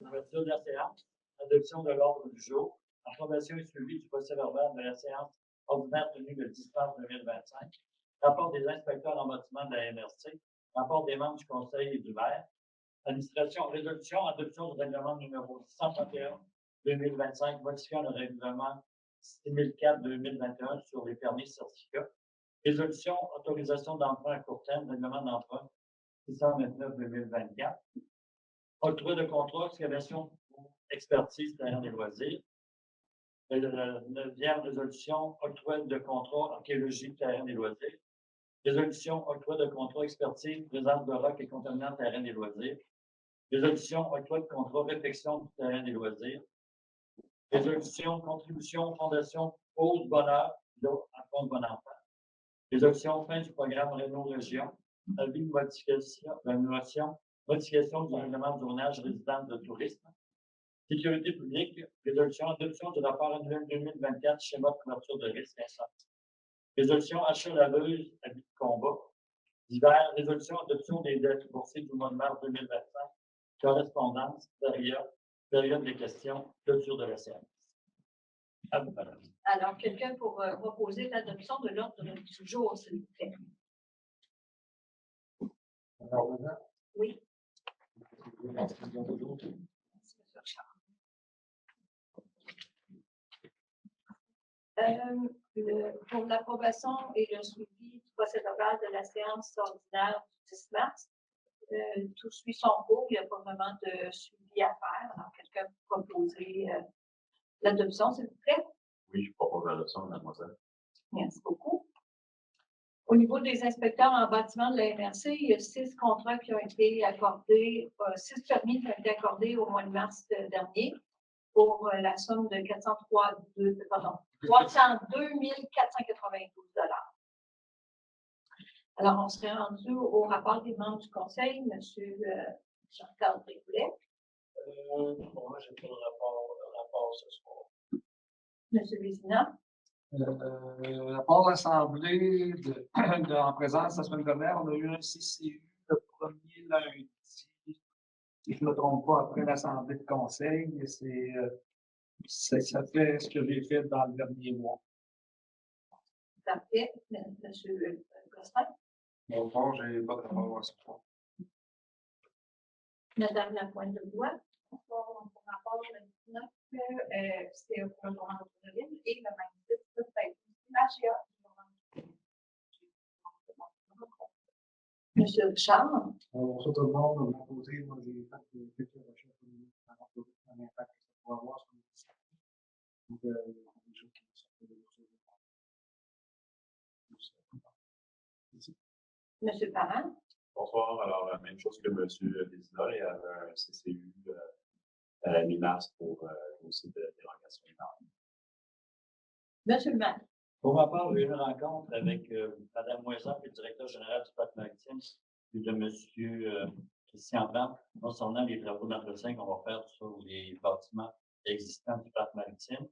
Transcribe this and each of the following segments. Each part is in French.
Ouverture de la séance, adoption de l'ordre du jour, approbation et suivi du procès-verbal de la séance ordinaire tenue le 10 mars 2025, rapport des inspecteurs en bâtiment de la MRC, rapport des membres du Conseil et du maire, résolution, adoption du règlement numéro 131-2025, modifiant le règlement 6004-2021 sur les permis certificats, résolution, autorisation d'emprunt à court terme, règlement d'emprunt 629-2024, octroi de contrat, excavation, expertise, terrain des loisirs. La 9e résolution, octroi de contrat, archéologie, terrain des loisirs. Résolution, octroi de contrat, expertise, présence de roc et contaminants, terrain des loisirs. Résolution, octroi de contrat, réfection du terrain des loisirs. Résolution, contribution, fondation, pause bonheur, à compte bon enfant. Résolution, fin du programme Réno Région. Avis de modification du règlement de zonage résident de tourisme. Sécurité publique, résolution, adoption du rapport annuel 2024, schéma de couverture de risque incendie. Résolution, achat laveuse, habit de combat. Divers, résolution, adoption des dettes boursiers du mois de mars 2025. Correspondance, période des questions, clôture de la séance. À vous, madame. Alors, quelqu'un pour proposer l'adoption de l'ordre du jour, s'il vous plaît. Oui. Merci, M. Charles. Pour l'approbation et le suivi du procès-verbal de la séance ordinaire du 10 mars, tout suit son cours, il n'y a pas vraiment de suivi à faire. Alors, quelqu'un peut proposer l'adoption, s'il vous plaît? Oui, je propose l'adoption, mademoiselle. Merci beaucoup. Au niveau des inspecteurs en bâtiment de la MRC, il y a 6 contrats qui ont été accordés, 6 permis qui ont été accordés au mois de mars dernier pour la somme de 302 492 $. Alors, on serait rendu au rapport des membres du conseil, M. Jean-Claude Régoulet. Moi, j'ai fait le rapport ce soir. M. Vézina. Rapport de l'Assemblée en présence la semaine dernière, on a eu un CCU le premier lundi, si je ne me trompe pas, après l'Assemblée de conseil, et ça fait ce que j'ai fait dans le dernier mois. Parfait. M. Gosselin. Au fond, je n'ai pas de rapport à ce point. Madame Lapointe-de-Bois. Pour rapport 29, c'est pour le journal de l'île et le même titre, c'est l'AGA du journal. Monsieur Richard. Bonjour tout le monde, de mon côté, moi j'ai fait quelques recherches par rapport à l'impact que ça pourrait avoir sur les donc, les gens qui sont Monsieur Parent. Bonsoir. Alors, la même chose que M. Vézina, il y avait un CCU mi-mars pour aussi de dérogation. Monsieur le maire. Pour ma part, j'ai eu une rencontre avec Mme Moisan, le directeur général du parc maritime, et de M. Christian Blanc, concernant les travaux d'entretien qu'on va faire sur les bâtiments existants du parc maritime.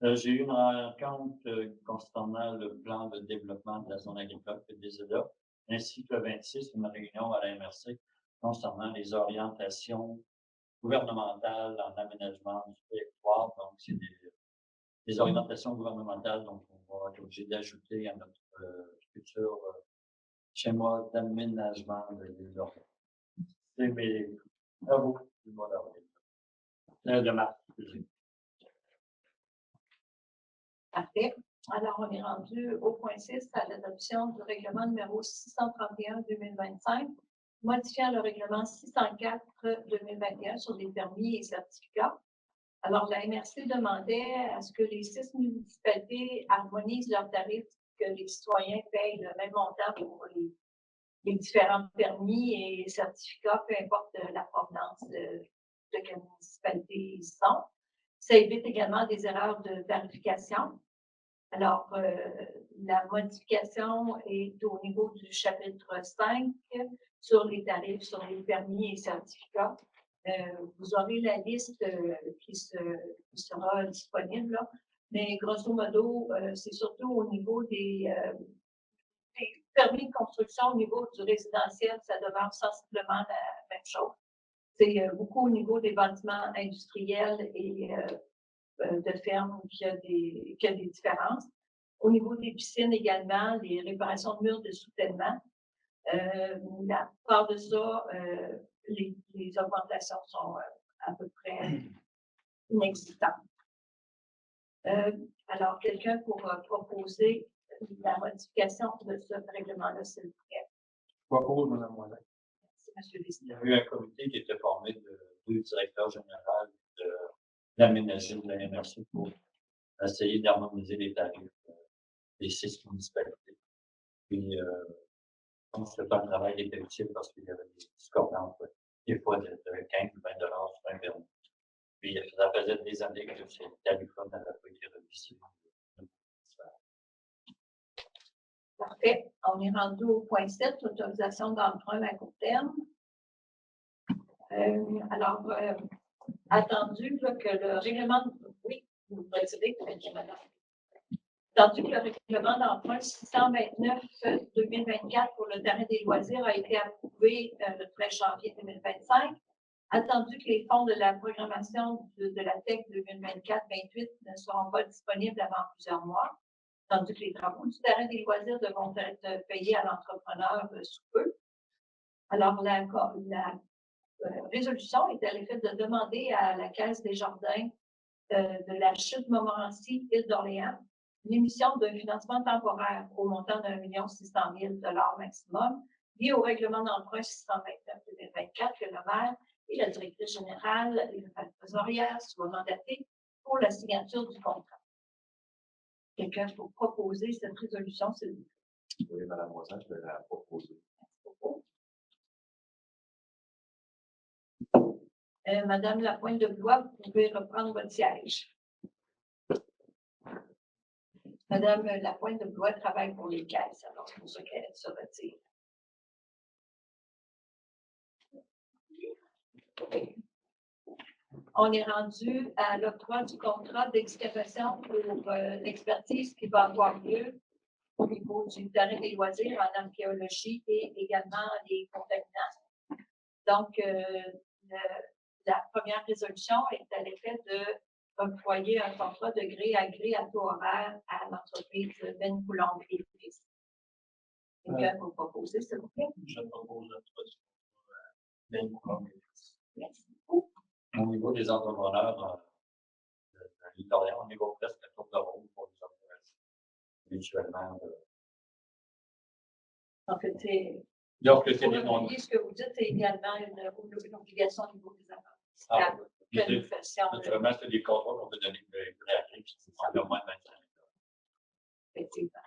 J'ai eu une rencontre concernant le plan de développement de la zone agricole des EDA, ainsi que le 26, une réunion à la MRC concernant les orientations gouvernementales en aménagement du territoire. Donc, c'est des orientations gouvernementales, donc on va être obligé d'ajouter à notre futur schéma d'aménagement de l'île. C'est mes travaux du mois d'avril. De mars, excusez. Parfait. Alors, on est rendu au point 6 à l'adoption du règlement numéro 631-2025, modifiant le règlement 604-2021 sur les permis et certificats. Alors, la MRC demandait à ce que les 6 municipalités harmonisent leurs tarifs, que les citoyens payent le même montant pour les différents permis et certificats, peu importe la provenance de quelle municipalité ils sont. Ça évite également des erreurs de tarification. Alors, la modification est au niveau du chapitre 5 sur les tarifs, sur les permis et certificats. Vous aurez la liste qui sera disponible, là. Mais grosso modo, c'est surtout au niveau des permis de construction, au niveau du résidentiel, ça demeure sensiblement la même chose. C'est beaucoup au niveau des bâtiments industriels et de fermes qu'il y a des différences. Au niveau des piscines également, les réparations de murs de soutènement. La plupart de ça, les augmentations sont à peu près inexistantes. Alors, quelqu'un pour proposer la modification de ce règlement-là, s'il vous plaît. Je propose, Mme Moisin. Merci, M. Il y Décideur. a eu un comité qui était formé de 2 directeurs généraux d'aménager de la MRC pour essayer d'harmoniser les tarifs des 6 municipalités. Puis, je ne fais pas le travail était utile parce qu'il y avait des discordances, des fois de 15 ou 20 sur un permis. Puis, ça faisait des années que ces tarifs-là n'avaient pas été revisés. Parfait. On est rendu au point 7, autorisation d'emprunt à court terme. Alors, attendu là, que le règlement, oui, vous retirez, madame. Attendu que le règlement d'emprunt 629-2024 pour le terrain des loisirs a été approuvé le 13 janvier 2025. Attendu que les fonds de la programmation de la TEC 2024-28 ne seront pas disponibles avant plusieurs mois. Attendu que les travaux du terrain des loisirs devront être payés à l'entrepreneur sous peu. Alors, la résolution est à l'effet de demander à la Caisse des Jardins de la Chute Montmorency, Île d'Orléans, l'émission d'un financement temporaire au montant d'1 600 000 $ maximum, lié au règlement d'emprunt 629-2024 que le maire et la directrice générale et le trésorière soient mandatés pour la signature du contrat. Quelqu'un pour proposer cette résolution, s'il vous plaît. Oui, Mme Moisin, je vais la proposer. Merci beaucoup. Madame Lapointe-de-Blois, vous pouvez reprendre votre siège. Madame Lapointe-de-Blois travaille pour les caisses, alors c'est pour ça qu'elle se retire. Okay. On est rendu à l'octroi du contrat d'excavation pour l'expertise qui va avoir lieu au niveau du terrain des loisirs en archéologie et également les contaminants. Donc, la première résolution est à l'effet de octroyer un contrat de gré à gré à taux horaire à l'entreprise Ben Coulombe et Fils. Quelqu'un vous proposer, s'il vous plaît? Je propose l'octroi du contrat Ben Coulombe et Fils. Merci beaucoup. Au niveau des entrepreneurs de l'île d'Orléans, on niveau presque le tour de rôle pour les opérations. Mutuellement. En fait, c'est. Donc, c'est Pour des noms. appuyer ce que vous dites, c'est également une obligation au niveau des affaires Ah, fiscales que nous fassions. Naturellement, c'est des contrats qu'on peut donner de gré qui prennent moins de 25 ans. Effectivement.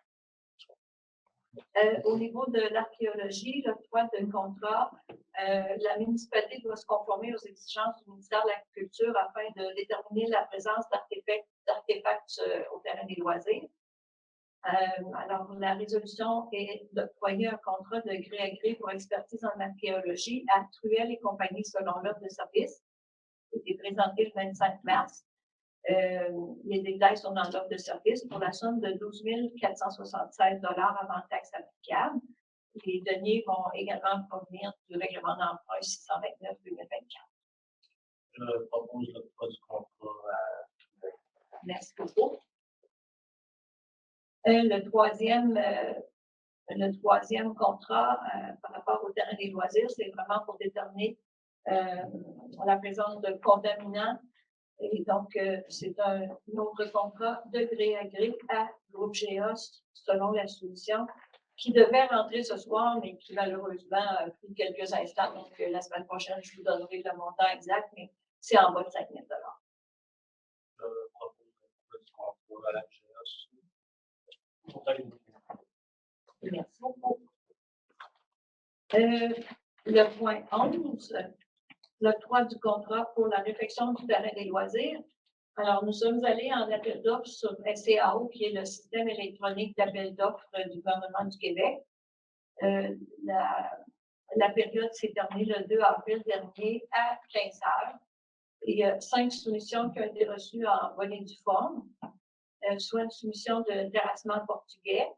Au niveau de l'archéologie, l'octroi de contrat, la municipalité doit se conformer aux exigences du ministère de l'Agriculture afin de déterminer la présence d'artefacts au terrain des loisirs. Alors, la résolution est d'octroyer un contrat de gré à gré pour expertise en archéologie à Truel et compagnie selon l'ordre de service, qui était présenté le 25 mars. Les détails sont dans l'offre de service pour la somme de 12 476 $ avant taxe applicable. Les deniers vont également provenir du règlement d'emprunt 629-2024. Je propose l'octroi du contrat à. Merci beaucoup. Le troisième contrat par rapport au terrain des loisirs, c'est vraiment pour déterminer la présence de contaminants. Et donc, c'est un autre contrat de gré à gré à Groupe Géos selon la solution qui devait rentrer ce soir, mais qui malheureusement a pris quelques instants. Donc, la semaine prochaine, je vous donnerai le montant exact, mais c'est en bas de 5 000 $. Je propose l'octroi du contrat à la Géos. Merci beaucoup. Le point 11, l'octroi du contrat pour la réfection du terrain des loisirs. Alors, nous sommes allés en appel d'offres sur SCAO, qui est le système électronique d'appel d'offres du gouvernement du Québec. La période s'est terminée le 2 avril dernier à 15 heures. Il y a 5 soumissions qui ont été reçues en bonne et due forme, soit une soumission de terrassement portugais,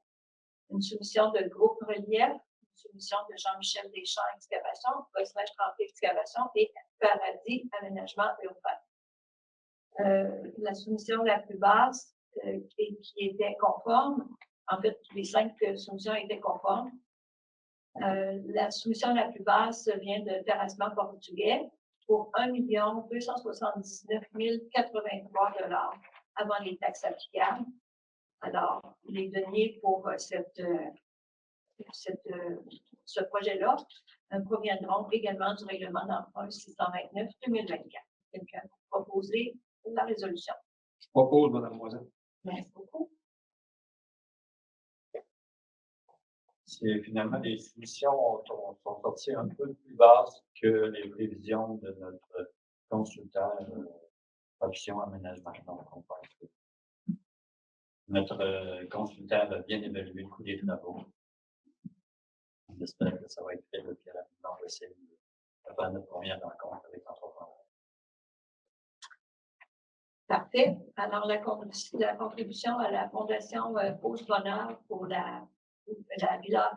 une soumission de groupe relief, soumission de Jean-Michel Deschamps Excavation, Cosmèche Tremblay Excavation et Paradis Aménagement Urbain. La soumission la plus basse qui était conforme, en fait, les 5 soumissions étaient conformes. La soumission la plus basse vient de Terrassement Portugais pour 1 279 083 $ avant les taxes applicables. Alors, les deniers pour ce projet-là proviendront également du règlement d'emprunt 629-2024. Quelqu'un pour proposer la résolution. Je propose, Mme Moisin. Merci beaucoup. Finalement, les soumissions sont sorties un peu plus basses que les prévisions de notre consultant option aménagement. Donc, on pense que notre consultant va bien évaluer le coût des travaux. J'espère que ça va être fait le plus rapidement possible avant notre première rencontre avec l'entrepreneur. Parfait. Alors, la contribution à la Fondation Pause Bonheur pour la villa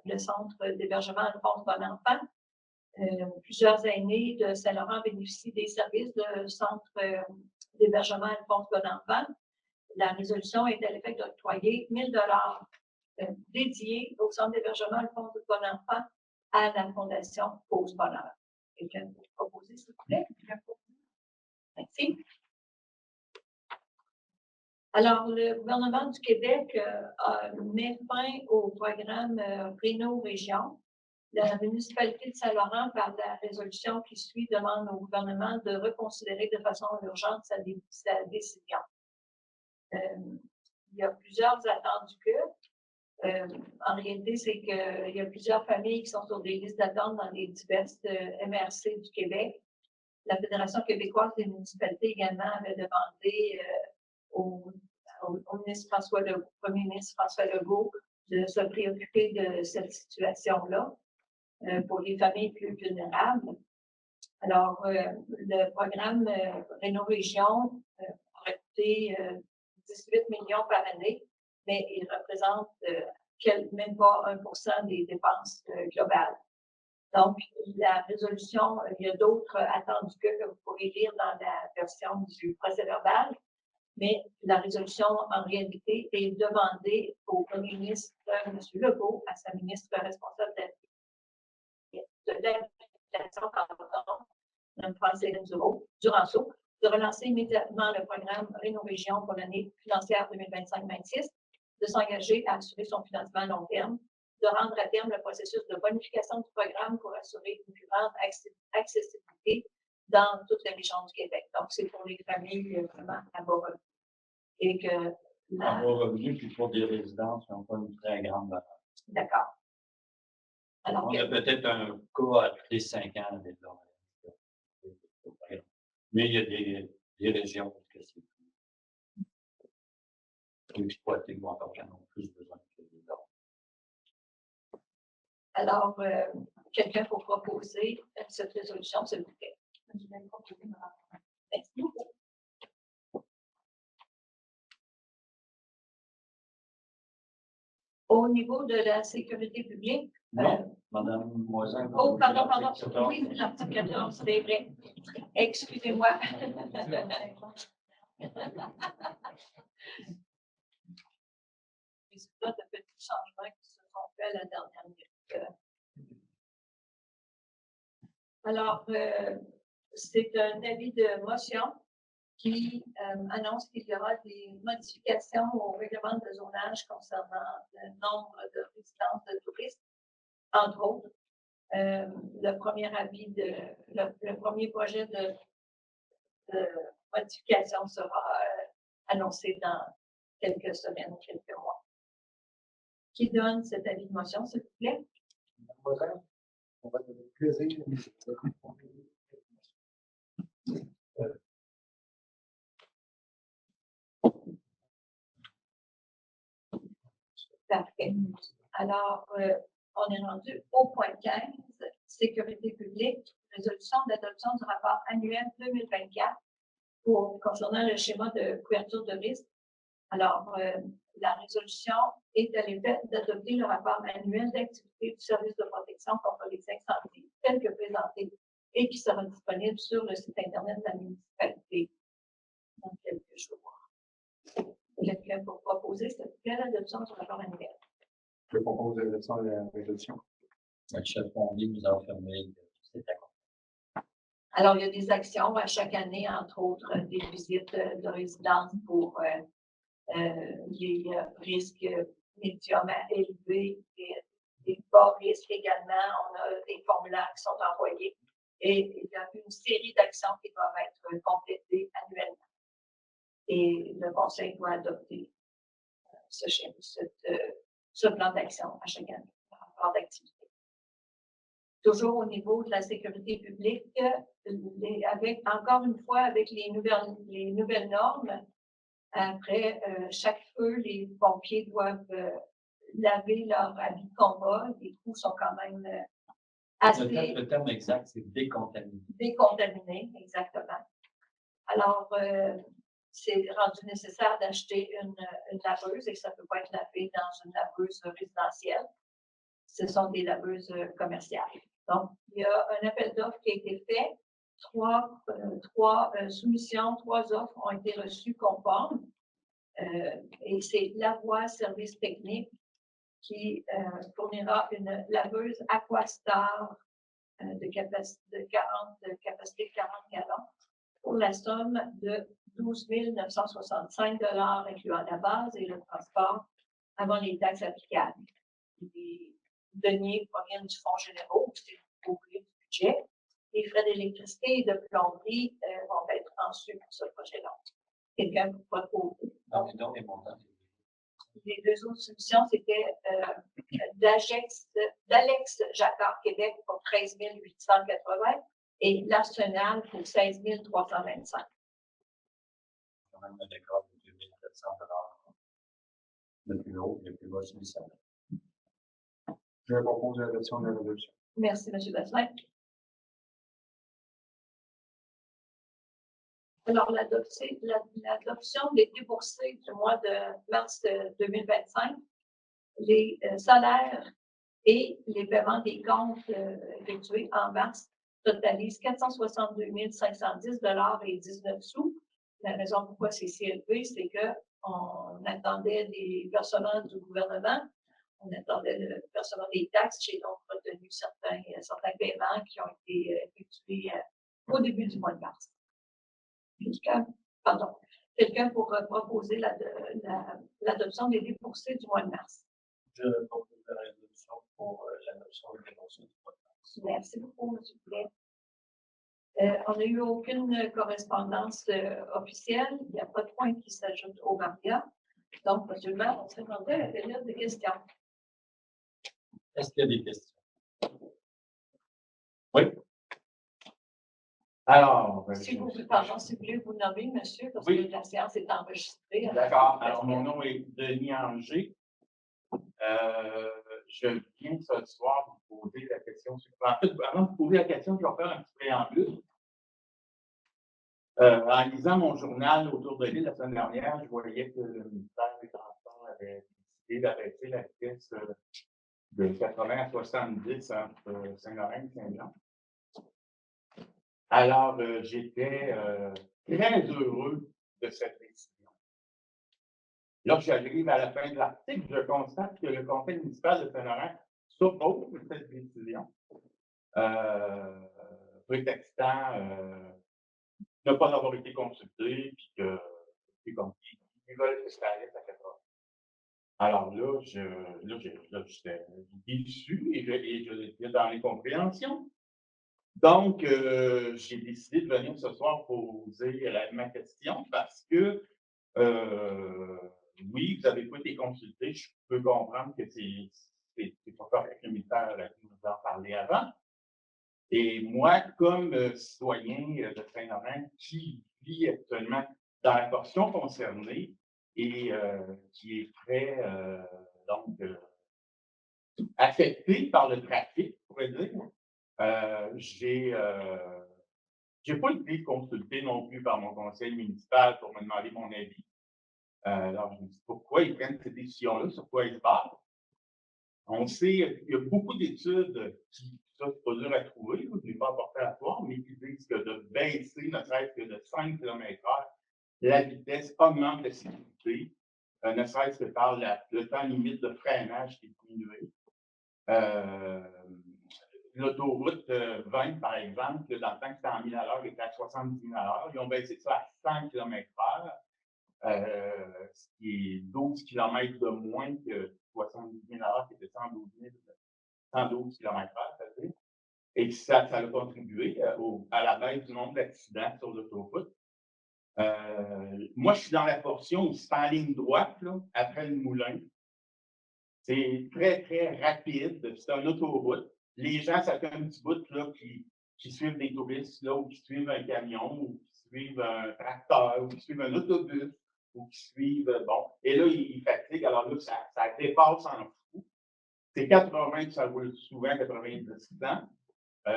le centre d'hébergement Alphonse Bonenfant. Plusieurs aînés de Saint-Laurent bénéficient des services de centre d'hébergement Alphonse Bonenfant. La résolution est à l'effet d'octroyer 1 000 $ dédiés au centre d'hébergement Alphonse Bonenfant à la Fondation Pause Bonheur. Quelqu'un peut proposer, s'il vous plaît? Merci. Alors, le gouvernement du Québec met fin au programme Réno-Région. La municipalité de Saint-Laurent, par la résolution qui suit, demande au gouvernement de reconsidérer de façon urgente sa décision. Il y a plusieurs attendus en réalité, c'est qu'il y a plusieurs familles qui sont sur des listes d'attente dans les diverses MRC du Québec. La Fédération québécoise des municipalités également avait demandé au premier ministre François Legault de se préoccuper de cette situation-là pour les familles plus vulnérables. Alors, le programme Réno-Région aurait coûté 18 millions par année, mais il représente même pas 1% des dépenses globales. Donc, la résolution, il y a d'autres attendus que vous pourrez lire dans la version du procès-verbal, mais la résolution, en réalité, est demandée au premier ministre, M. Legault, à sa ministre responsable de l'habitation, Mme Francine Duranceau, de relancer immédiatement le programme Réno-Région pour l'année financière 2025-26, de s'engager à assurer son financement à long terme, de rendre à terme le processus de bonification du programme pour assurer une plus grande accessibilité dans toutes les régions du Québec. Donc, c'est pour les familles vraiment à bas revenus. Et que à bas revenus, puis pour des résidences qui n'ont pas une très grande valeur. D'accord. Alors, on a peut-être un cas à tous les 5 ans. Mais il y a des régions où c'est plus exploité ou encore qui en ont plus besoin que les autres. Alors, quelqu'un pour proposer cette résolution, s'il vous plaît. Je vais proposer, madame. Merci beaucoup. Au niveau de la sécurité publique. Non, Madame Moisin. Oh, pardon. Oui, l'article 14, c'est vrai. Excusez-moi. C'est ça, de petits changements qui se sont faits à la dernière minute. Alors, c'est un avis de motion qui annonce qu'il y aura des modifications au règlement de zonage concernant le nombre de résidences de touristes, entre autres. Le premier projet de modification sera annoncé dans quelques semaines, quelques mois. Qui donne cet avis de motion, s'il vous plaît? On va donner plaisir. Parfait. Alors, on est rendu au point 15, sécurité publique, résolution d'adoption du rapport annuel 2024 concernant le schéma de couverture de risque. Alors, la résolution est à l'effet d'adopter le rapport annuel d'activité du service de protection contre les incendies tel que présenté et qui sera disponible sur le site Internet de la municipalité dans quelques jours. Quelqu'un pour proposer cette l'adoption du rapport annuel. Je propose l'adoption de la résolution. Le chef Fondy nous a affirmé que c'était accord. Alors, il y a des actions à chaque année, entre autres des visites de résidence pour les risques médiums à élevés et des bas risques également. On a des formulaires qui sont envoyés et il y a une série d'actions qui doivent être complétées annuellement. Et le Conseil doit adopter ce plan d'action à chaque année, le rapport d'activité. Toujours au niveau de la sécurité publique, encore une fois, avec les nouvelles normes, après chaque feu, les pompiers doivent laver leur habit de combat. Les trous sont quand même assez Le terme exact, c'est décontaminé. décontaminés, exactement. Alors, c'est rendu nécessaire d'acheter une laveuse et ça ne peut pas être lavé dans une laveuse résidentielle. Ce sont des laveuses commerciales. Donc, il y a un appel d'offres qui a été fait. Trois soumissions, 3 offres ont été reçues conformes. Et c'est Lavoie Service Technique qui fournira une laveuse Aquastar de capacité 40 gallons pour la somme de 12 965 $ incluant la base et le transport avant les taxes applicables. Les deniers proviennent du Fonds généraux, c'est au prix du budget. Les frais d'électricité et de plomberie vont être reçus pour ce projet-là. Quelqu'un peut proposer. Donc, les montants. Les 2 autres solutions, c'était d'Alex Jacquard Québec pour 13 880 et l'Arsenal pour 16 325. Quand même un accord de 2 700 $. Le plus haut et le plus bas soumissionnaire. Je propose l'adoption de la résolution. Merci, M. Vasselin. Alors, l'adoption des déboursés du mois de mars 2025, les salaires et les paiements des comptes effectués en mars totalisent 462 510 $ et 19 sous. La raison pourquoi c'est si élevé, c'est qu'on attendait des versements du gouvernement, on attendait le versement des taxes, j'ai donc retenu certains paiements qui ont été effectués au début du mois de mars. Quelqu'un pour proposer l'adoption des déboursés du mois de mars. Je propose la résolution pour l'adoption des déboursés du mois de mars. Merci beaucoup, M. Poulet. On n'a eu aucune correspondance officielle. Il n'y a pas de point qui s'ajoute au Maria. Donc, M. le maire, on se rendait à la période de questions. Est-ce qu'il y a des questions? Oui. Alors, Si vous voulez vous nommer, monsieur, parce Oui. que la séance est enregistrée. D'accord. Alors, mon nom est Denis Anger. Je viens ce soir vous poser la question suivante. En fait, avant de vous poser la question, je vais faire un petit préambule. En lisant mon journal autour de l'île la semaine dernière, je voyais que le ministère des Transports avait décidé d'abaisser la vitesse de 80 à 70 entre Saint-Laurent et Saint-Jean. Alors, j'étais très heureux de cette décision. Lorsque j'arrive à la fin de l'article, je constate que le conseil municipal de Saint-Laurent s'oppose à cette décision, prétextant ne pas avoir été consulté, puis que c'est comme ils veulent que ça aille à 80. Alors là, j'étais déçu et j'étais dans l'incompréhension. Donc, j'ai décidé de venir ce soir poser ma question parce que oui, vous avez pas été consulté. Je peux comprendre que c'est pas correct. Le ministère nous en parlé avant. Et moi, comme citoyen de Saint-Laurent qui vit actuellement dans la portion concernée et qui est très affecté par le trafic, on pourrait dire, j'ai pas été consulté non plus par mon conseil municipal pour me demander mon avis. Alors, je me dis, pourquoi ils prennent ces décisions-là? Sur quoi ils se basent? On sait, il y a beaucoup d'études qui, ça, c'est pas dur à trouver, là, je n'ai pas apporté à toi, mais qui disent que de baisser ne serait-ce que de 5 km/h, la vitesse augmente la sécurité, ne serait-ce que par le temps limite de freinage qui est diminué. L'autoroute 20, par exemple, là, dans le temps que c'était en 1000 à l'heure, était à 70 000 à l'heure. Ils ont baissé ça à 100 km/h, ce qui est 12 km de moins que 70 000 à l'heure, qui était 112 km/h, ça veut dire. Et ça a contribué à la baisse du nombre d'accidents sur l'autoroute. Moi, je suis dans la portion où c'est en ligne droite, là, après le moulin. C'est très, très rapide. C'est une autoroute. Les gens, ça fait un petit bout là, qui suivent des touristes, là, ou qui suivent un camion, ou qui suivent un tracteur, ou qui suivent un autobus, ou qui suivent, bon. Et là, ils fatiguent. Alors là, ça dépasse en fou. C'est 80 que ça roule souvent, 90 ans.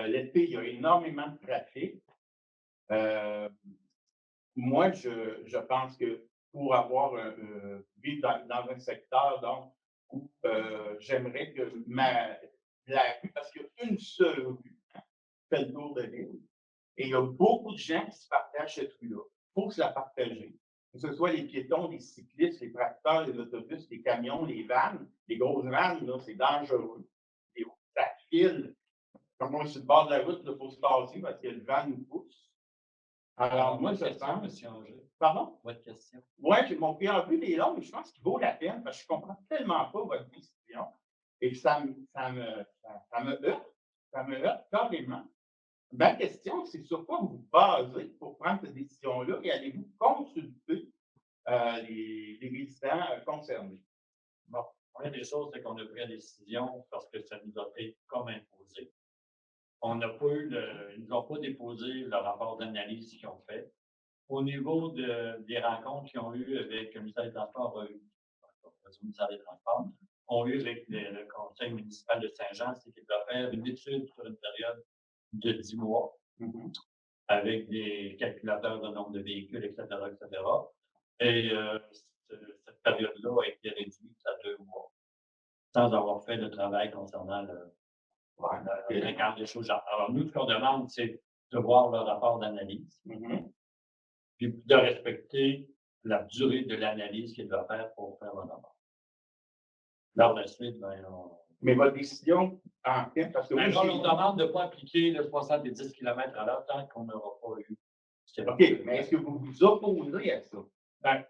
L'été, il y a énormément de trafic. Moi, je pense que pour vivre dans un secteur donc, où j'aimerais que la rue, parce qu'il y a une seule rue, hein, qui fait le tour de l'île, et il y a beaucoup de gens qui se partagent cette rue-là. Il faut se la partager. Que ce soit les piétons, les cyclistes, les tracteurs, les autobus, les camions, les vannes, les grosses vannes, là, c'est dangereux. Ça file. Comme on est sur le bord de la route, il faut se passer parce que le van nous pousse. Alors, moi, je sens. Monsieur Angers. Pardon? Votre question. Oui, mon préambule est long, mais je pense qu'il vaut la peine parce que je ne comprends tellement pas votre décision et que ça me heurte. Ça me heurte carrément. Ma question, c'est sur quoi vous vous basez pour prendre cette décision-là et allez-vous consulter les résidents concernés? Bon, première des choses, c'est qu'on a pris la décision parce que ça nous a été comme imposé. On n'a pas eu ils n'ont pas déposé le rapport d'analyse qu'ils ont fait. Au niveau des rencontres qu'ils ont eues avec le ministère des Transports, ont eu avec le conseil municipal de Saint-Jean, c'est qu'ils doivent faire une étude sur une période de 10 mois avec des calculateurs de nombre de véhicules, etc., etc. Et cette période-là a été réduite à 2 mois, sans avoir fait de travail concernant le fréquence des choses. Alors, nous, ce qu'on demande, c'est de voir le rapport d'analyse, puis de respecter la durée de l'analyse qu'il doit faire pour faire le rapport. Par la suite, Mais votre décision en fait, parce que on moi, demande de ne pas appliquer le 70 km à l'heure tant qu'on n'aura pas eu. OK, mais est-ce que vous vous opposez à ça? Ben,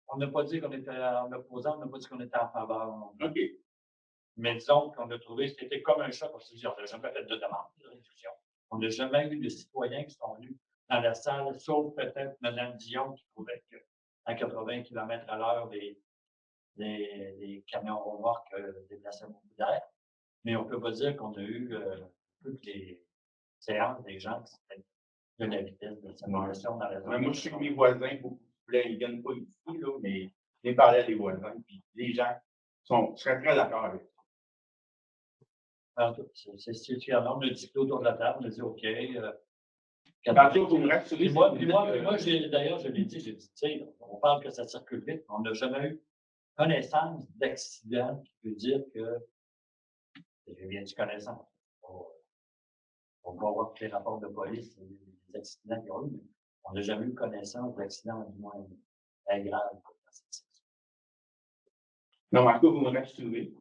on n'a pas dit qu'on était en opposant, on n'a pas dit qu'on était en faveur. OK. Mais disons qu'on a trouvé, c'était comme un choc, parce qu'on n'a jamais fait de demande de réduction. On n'a jamais eu de citoyens qui sont venus dans la salle, sauf peut-être Mme Dion qui trouvait qu'à 80 km à l'heure, les camions remorques déplaçaient beaucoup d'air. Mais on ne peut pas dire qu'on a eu toutes les séances des gens qui étaient de la vitesse de circulation dans la zone. Moi, je sais que mes voisins, beaucoup ils ne viennent pas ici, là, mais j'ai parlé à des voisins, puis les gens seraient très d'accord avec ça. Alors, c'est clairement, on a discuté autour de la table, on a dit OK. Tantôt, vous me rassurez. Moi, d'ailleurs, je l'ai dit, j'ai dit, tu sais, on parle que ça circule vite, mais on n'a jamais eu connaissance d'accident qui veut dire que j'ai bien du connaissance. On va voir tous les rapports de police, les accidents qu'il y a eu, mais on n'a jamais eu connaissance d'accidents du moins très graves. Non, en tout cas, vous me rassurez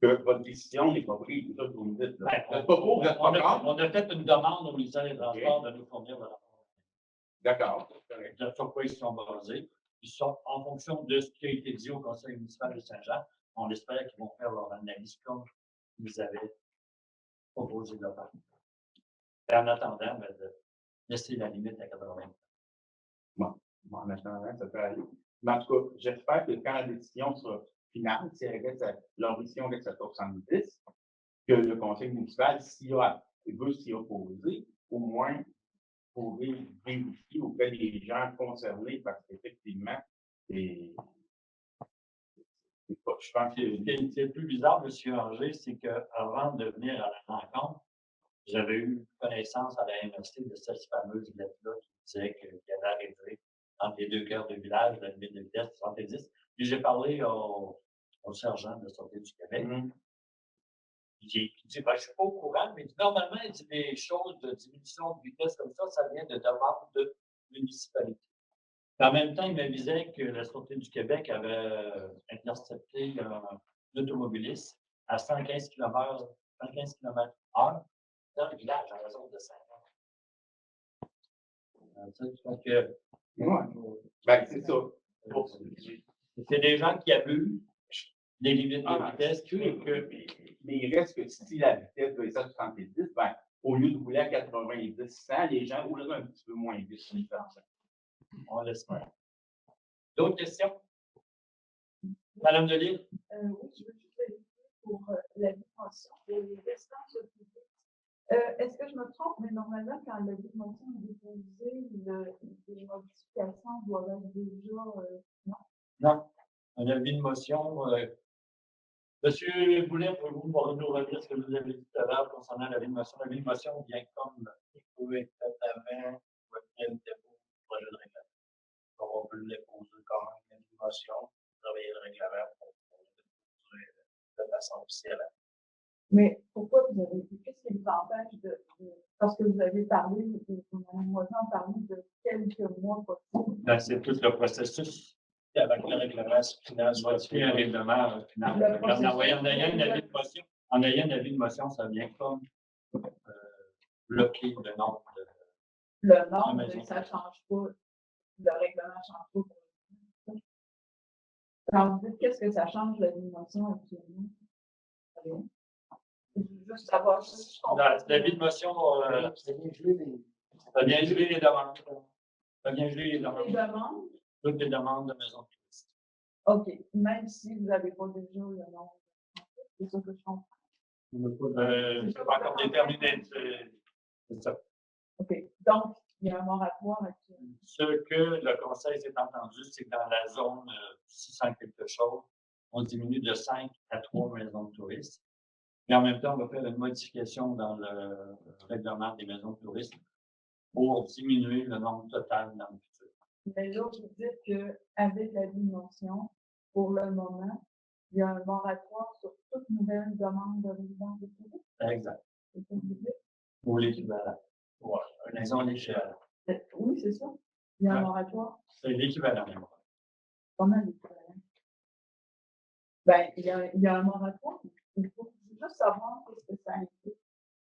que votre décision n'est pas prise. C'est ça que vous me dites. On a fait une demande au ministère des Transports de nous fournir le rapport. D'accord. Sur quoi ils sont basés. Ils sont en fonction de ce qui a été dit au conseil municipal de Saint-Jean. On espère qu'ils vont faire leur analyse comme ils avaient proposé de le faire. Et en attendant, de laisser la limite à 80. Bon, en attendant, ça peut aller. Mais en tout cas, j'espère que quand la décision sera finale, si leur décision reste à 70, que le conseil municipal, s'il veut s'y opposer, au moins pourrait vérifier auprès des gens concernés, parce qu'effectivement, je pense que c'est plus bizarre, M. Angers, c'est qu'avant de venir à la rencontre, j'avais eu connaissance à la MRC de cette fameuse lettre-là qui disait qu'il y avait arrivé entre les deux cœurs de village, la limite de vitesse 70. Puis j'ai parlé au sergent de Santé du Québec. Il dit, ben, je ne suis pas au courant, mais normalement, il dit des choses de diminution de vitesse comme ça vient de demandes de municipalité. En même temps, il m'avisait que la Sûreté du Québec avait intercepté un automobiliste à 115 km/h dans le village, à la zone de Saint-Jean. Ben, c'est ça. C'est des gens qui abusent des limites de vitesse. Mais il reste que si la vitesse doit être à 70, ben, au lieu de rouler à 90, 100, les gens roulent un petit peu moins vite sur les temps. On l'espère. D'autres questions? Madame Delisle? Oui, je veux juste vérifier pour la dimension des résidences publiques. Est-ce que je me trompe, mais normalement, quand la dimension est déposée, les modifications doivent être déjà. Non? Non. Un avis de motion. Monsieur Boulet, pouvez-vous nous redire ce que vous avez dit tout à l'heure concernant l'avis de motion? L'avis de motion vient comme il peut être fait avant le dépôt du projet de règlement. Donc, on peut le déposer comme une avis de motion, travailler le règlement pour le déposer de façon officielle. Mais pourquoi vous avez dit, qu'est-ce qui vous empêche parce que vous avez parlé, Mme Moisan a parlé de quelques mois possibles. Ben, c'est tout le processus avec le règlement final, modifier un règlement final. En ayant un avis de motion, ça vient comme bloquer le nombre de. Le nombre, ça ne change pas. Le règlement ne change pas. Quand vous dites qu'est-ce que ça change l'avis de motion actuellement? Rien. Juste savoir si L'avis de motion, ça vient geler les demandes. Ça vient geler les demandes. les demandes? Toutes les demandes de maison de touristes. OK. Même si vous n'avez pas déjà le nom. C'est ça que je comprends. Je ne peux pas encore déterminer. C'est ça. OK. Donc, il y a un moratoire actuellement. Ce que le conseil s'est entendu, c'est que dans la zone 600 quelque chose, on diminue de 5 à 3 maisons de touristes. Et en même temps, on va faire une modification dans le règlement des maisons de touristes pour diminuer le nombre total dans le futur. Mais là, vous dites qu'avec la dimension, pour le moment, il y a un moratoire sur toute nouvelle demande de résidence de tourisme. Exact. C'est ça que vous dites? Ou l'équivalent. Ouais, une maison l'équivalent. Oui, c'est ça. Il y a un Ouais. moratoire. C'est l'équivalent. Comment l'équivalent? Ben, il y a un moratoire. Il faut juste savoir ce que ça implique.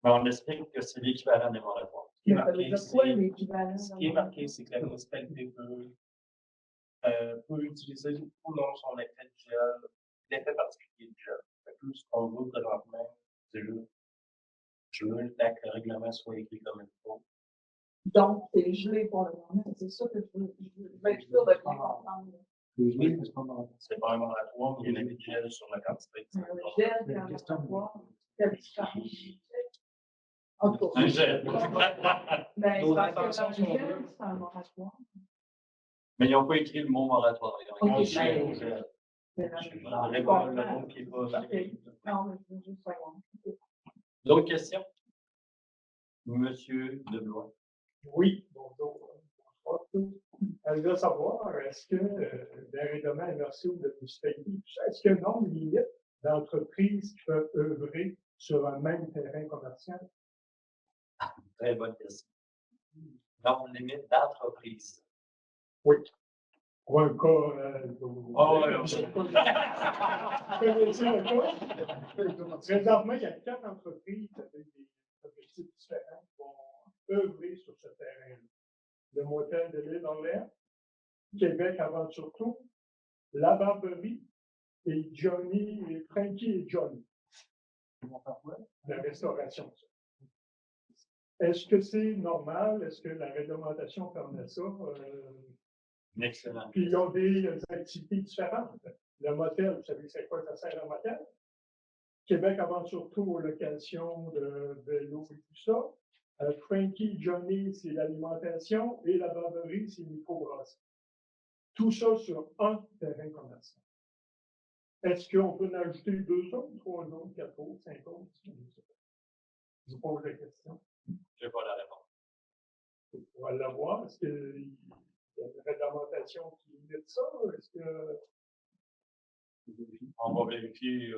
Mais on explique que c'est l'équivalent des moratoires. Mais ça veut dire quoi l'équivalent? Ce qui est marqué, c'est que la municipalité peut utiliser ou non son effet de gel, l'effet particulier de gel. Tout ce qu'on veut présentement, c'est juste geler tant que le règlement soit écrit comme il faut. Donc, c'est gelé pour le moment. C'est ça que je vais être sûr de bien comprendre. C'est pas un moratoire, mais il y a l'effet de gel sur la quantité. Le gel, c'est un moratoire. Quelle différence? En tout cas. Un gel. Ben, Nos c'est parce que intentions le sont gel, bonnes. c'est un moratoire. Mais ils n'ont pas écrit le mot moratoire. Ils ont Ok, écrit ben, le gel. Dans le mot qui est pas marqué. Non, mais je veux juste savoir. Ok. D'autres questions? Monsieur Deblois. Oui, bonjour. Bonsoir à tous. Je veux savoir, est-ce que les règlements immersifs de municipalité, est-ce qu'il y a un nombre limite d'entreprises qui peuvent œuvrer sur un même terrain commercial? Très bonne question. Nombre limite d'entreprise. Oui. Pour un cas. Oh, Présentement, il y a 4 entreprises avec des objectifs différents qui vont œuvrer sur ce terrain-là. Le motel de l'île d'Orléans, Québec Aventure Tour, La Barberie et Johnny et Frankie et Johnny. La restauration. Est-ce que c'est normal? Est-ce que la réglementation permet ça? excellent. Puis ils ont des activités différentes. Le motel, vous savez c'est quoi ça sert un motel? Québec Aventure Tour, location de vélo et tout ça. Frankie, Johnny, c'est l'alimentation et la barberie, c'est microbrasserie. Tout ça sur un terrain commercial. Est-ce qu'on peut en ajouter 2 autres, 3 autres, 4 autres, 5 autres? Je vous pose la question. Je n'ai pas la réponse. On va l'avoir. Est-ce que y a une réglementation qui limite ça? Est-ce que. On va vérifier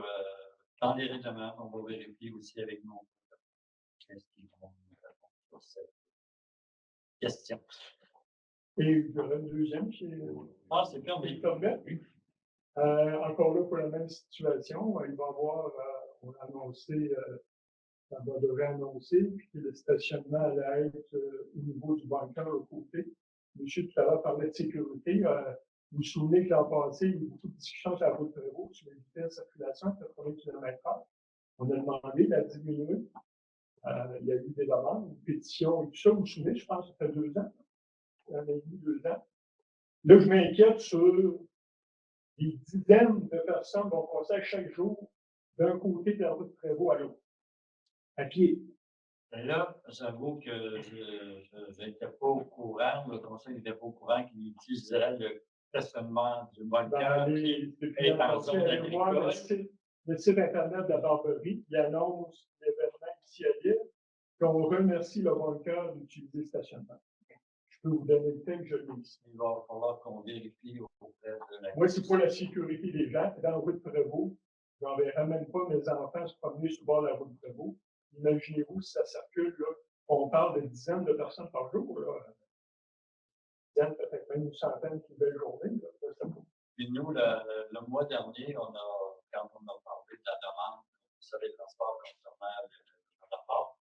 dans les règlements, on va vérifier aussi avec nos qu'est-ce qu'ils vont nous répondre sur cette question. Et j'aurais une deuxième chez Ah, c'est bien, mais Victor Bett. Encore là, pour la même situation, il va y avoir, on a annoncé, ça devrait annoncer, puis que le stationnement allait être au niveau du bunker au côté. Monsieur tout à l'heure parlait de sécurité. Vous vous souvenez que l'an passé, il y a eu beaucoup de discussions sur la route Prévost sur les vitesses de circulation à 80 km/h. On a demandé de la diminuer. Il y a eu des demandes, une pétition et tout ça. Vous vous souvenez, je pense que ça fait 2 ans. On a eu 2 ans. Là, je m'inquiète sur des dizaines de personnes vont passer chaque jour d'un côté de la route Prévost à l'autre, à pied. ben là, j'avoue que je n'étais pas au courant, le conseil n'était pas au courant qu'il utiliserait le stationnement du bunker. Depuis l'an passé, le site Internet de la Barberie, il annonce l'événement ici à Lille, qu'on remercie le bunker d'utiliser le stationnement. Je peux vous donner le thème, je l'ai ici. Il va falloir qu'on vérifie auprès de la. Moi, c'est pour la sécurité des gens. Dans la route Prévost, je n'enverrai même pas mes enfants se promener sur le bord de la route Prévost. Imaginez-vous si ça circule, là, on parle de dizaines de personnes par jour. Là. Dizaines, peut-être même une centaine d'une belle journée. Là. Puis nous, le mois dernier, quand on a parlé de la demande sur les transports concernant le rapport,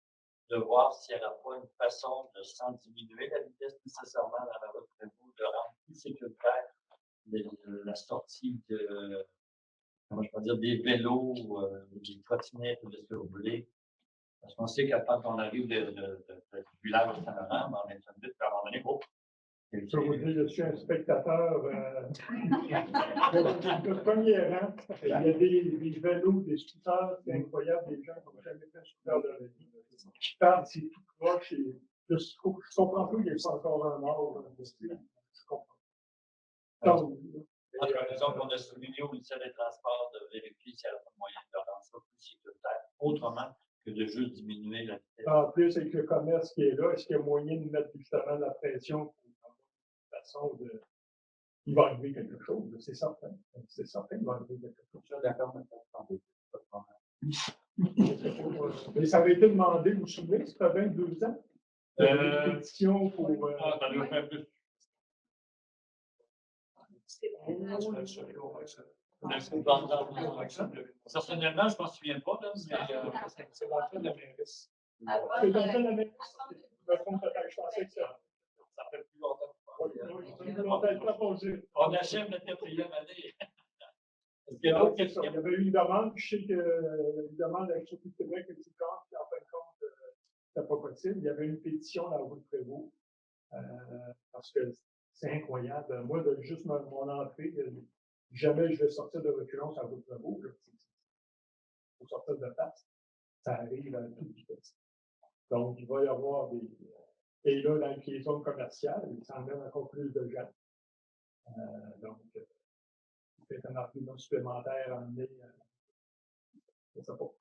de voir s'il n'y aurait pas une façon de, sans diminuer la vitesse nécessairement dans la route Prévost, de rendre plus sécuritaire la sortie de, comment je peux dire, des vélos, des trottinettes, ou de ce que vous voulez. Parce qu'on sait que quand on arrive du village de Saint-Laurent, on est vite, à un moment donné, Je peux vous dire, je suis un spectateur de premier rang. Il y a des vélos, des scooters, c'est incroyable, des gens qui n'ont jamais fait un scooter de leur vie. Qui partent, c'est tout proche. Et je comprends pas qu'il n'y ait pas encore un mort. Je comprends. Donc, disons qu'on a souligné au ministère des Transports de vérifier s'il y a pas moyen de rendre ça plus sécuritaire, autrement que de juste diminuer la vitesse. En plus, avec le commerce qui est là, est-ce qu'il y a moyen de mettre justement la pression pour avoir une façon de. Il va arriver quelque chose, c'est certain. C'est certain qu'il va arriver quelque chose. Je suis d'accord avec ça. Mais ça avait été demandé, vous vous souvenez, ça fait 22 ans. Il y avait une pétition pour. Ça doit faire plus. Personnellement, je ne m'en souviens pas, là, mais C'est l'entrée de la mairesse. Avant, C'est l'entrée de la mairesse. Je pensais que ça. ça fait plus longtemps. On achève la 4e année. Il y avait eu une demande, je sais que une demande avec Surtout Québec et tout cas, puis en fin de compte, c'était pas possible. Il y avait une pétition dans la route Prévost. Parce que c'est incroyable. Moi, juste mon entrée, jamais je vais sortir de reculons sur la route Prévost. Pour sortir de face, ça arrive à toute vitesse. Donc, il va y avoir des. Et là, dans les zones commerciales, il s'en donne encore plus de gens. Donc, c'est un argument supplémentaire à amener. Je ne sais pas.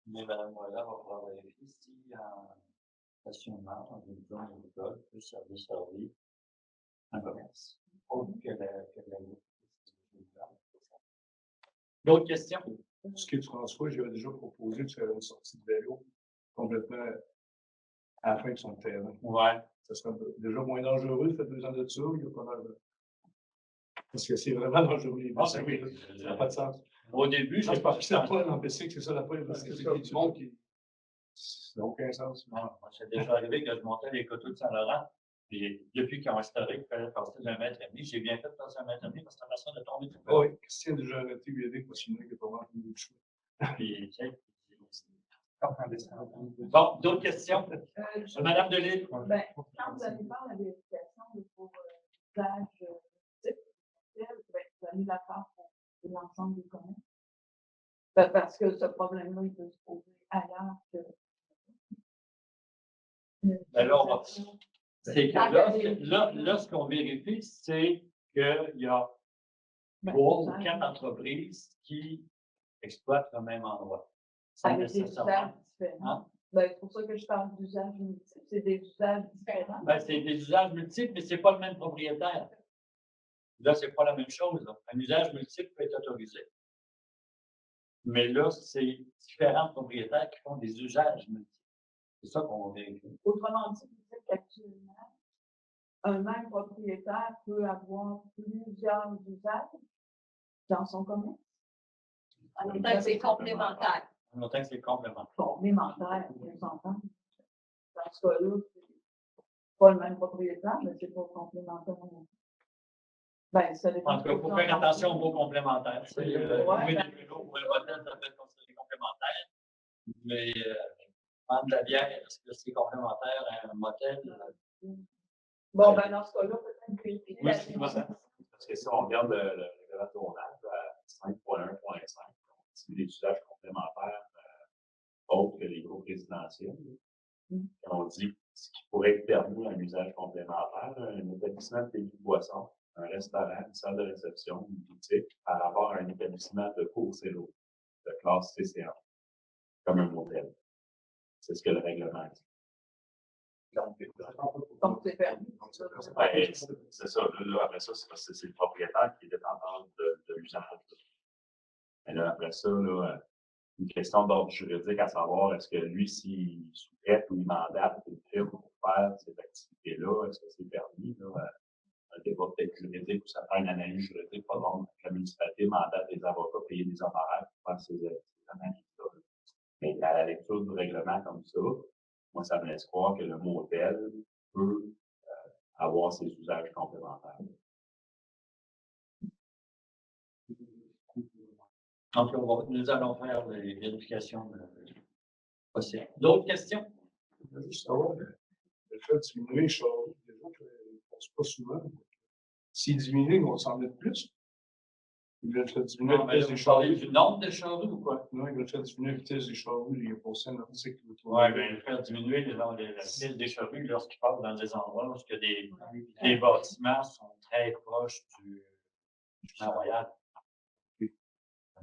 Mais Mme Moïla va pouvoir vérifier si en stationnement, dans une zone agricole, peut servir un commerce. Autre que la D'autres questions? Ce que François, j'avais déjà proposé de faire une sortie de vélo complètement à la fin de son terrain. Ouais. Ça serait déjà moins dangereux, ça fait 2 ans de ça, il y a pas mal de. Parce que c'est vraiment dangereux. Ça n'a pas de sens. Au début, je pense que c'est pas l'empêcher que c'est ça la pointe, parce que c'est du monde qui. Ça n'a aucun sens. Non, c'est déjà arrivé que je montais les coteaux de Saint-Laurent. Puis depuis qu'ils ont instauré qu'il fallait passer d'un mètre et demi, j'ai bien fait de passer un mètre et demi parce que ça m'a façon de tomber tout le temps. Oui, Christian a déjà arrêté UAV pour signer qu'il n'y a pas vraiment de choix. Puis, tu sais, bon, d'autres questions? Madame Delisle? Ben, quand vous allez faire la vérification pour l'usage type, vous allez la faire pour l'ensemble des communes. Parce que ce problème-là, il peut se poser ailleurs que. Alors, c'est que là, ce qu'on vérifie, c'est qu'il y a 3 ou 4 entreprises qui exploitent le même endroit. Avec des usages différents. Ben, c'est pour ça que je parle d'usage multiple. C'est des usages différents. Ben, c'est des usages multiples, mais c'est pas le même propriétaire. Là, c'est pas la même chose, là. Un usage multiple peut être autorisé. Mais là, c'est différents propriétaires qui font des usages multiples. C'est ça qu'on va vérifier. Autrement dit, vous dites qu'actuellement, un même propriétaire peut avoir plusieurs usages dans son commerce. En même temps que c'est complémentaire. En même temps que c'est complémentaire. Complémentaire, on s'entend. Dans ce cas-là, c'est pas le même propriétaire, mais c'est pas complémentaire. Ben, ça dépend. En tout cas, il faut faire attention aux mots complémentaires. C'est, Ouais. trouver des bureaux pour un motel, ça peut être considéré complémentaire. Mais vendre de la bière, est-ce que c'est complémentaire à un motel? Bon, ben, dans ce cas-là, peut-être vérifier Oui, la c'est ça. Parce que si on regarde le règlement de tournage à 5.1.5, c'est des usages complémentaires autres que les groupes résidentiels. On dit ce qui pourrait être permis un usage complémentaire, un établissement de pays de boissons, un restaurant, une salle de réception, une boutique, par rapport à un établissement de course et l'eau, de classe CCA, comme un motel. C'est ce que le règlement dit. Donc, c'est permis. Ben, c'est ça. Là, après ça, c'est parce que c'est le propriétaire qui est dépendant de l'usage. Mais là, après ça, là, une question d'ordre juridique à savoir est-ce que lui, s'il sous-traite ou il mandate une firme pour faire cette activité-là, est-ce que c'est permis? Là, un débat peut-être juridique où ça prend une analyse juridique, pas long, la municipalité mandate des avocats payer des honoraires pour faire ces analyses-là. Mais à la lecture du règlement comme ça, moi, ça me laisse croire que le motel peut avoir ses usages complémentaires. Donc, nous allons faire les vérifications possibles. D'autres questions? Je veux juste savoir, le fait de diminuer les charrues, les gens ne pensent pas souvent. S'ils diminuent, ils vont s'en mettre plus. Ils veulent faire diminuer la vitesse des Vous parlez charrues. du nombre de charrues ou quoi? Non, ils veulent faire diminuer la vitesse des charrues, il y a pour ça, là, c'est que Oui, bien, faire diminuer la vitesse des charrues lorsqu'ils passent dans des endroits où les bâtiments sont très proches du champ royal.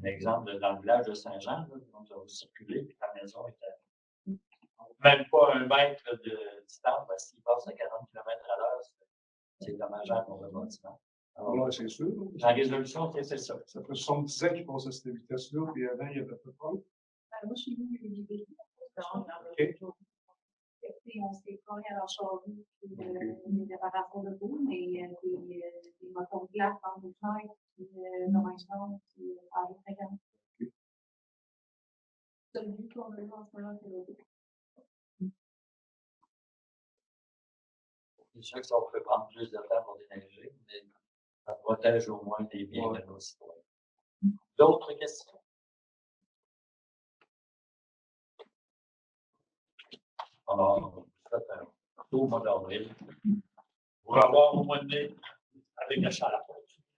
Un exemple, dans le village de Saint-Jean, là, nous avons circulé, puis la maison était même pas 1 mètre de distance. Ben, s'il passe à 40 km/h, c'est dommageable pour le bâtiment. Alors, oui, c'est sûr. la résolution, c'est ça. Ça fait 70 ans qu'ils passent à cette vitesse-là, puis avant, il y avait peu près. Moi, chez nous, il y a des véhicules. On s'est pas à la charrue, puis des réparations de boue, mais des moteurs de glace en bout de fenêtre, puis l'arrangement, puis en 50. Celui qu'on a eu en ce moment, c'est l'autre. C'est sûr que ça pourrait prendre plus de temps pour déneiger, mais ça protège au moins les biens de nos citoyens. D'autres questions? Alors, on fait un tour au mois d'avril. On va avoir au mois de mai avec la chaleur.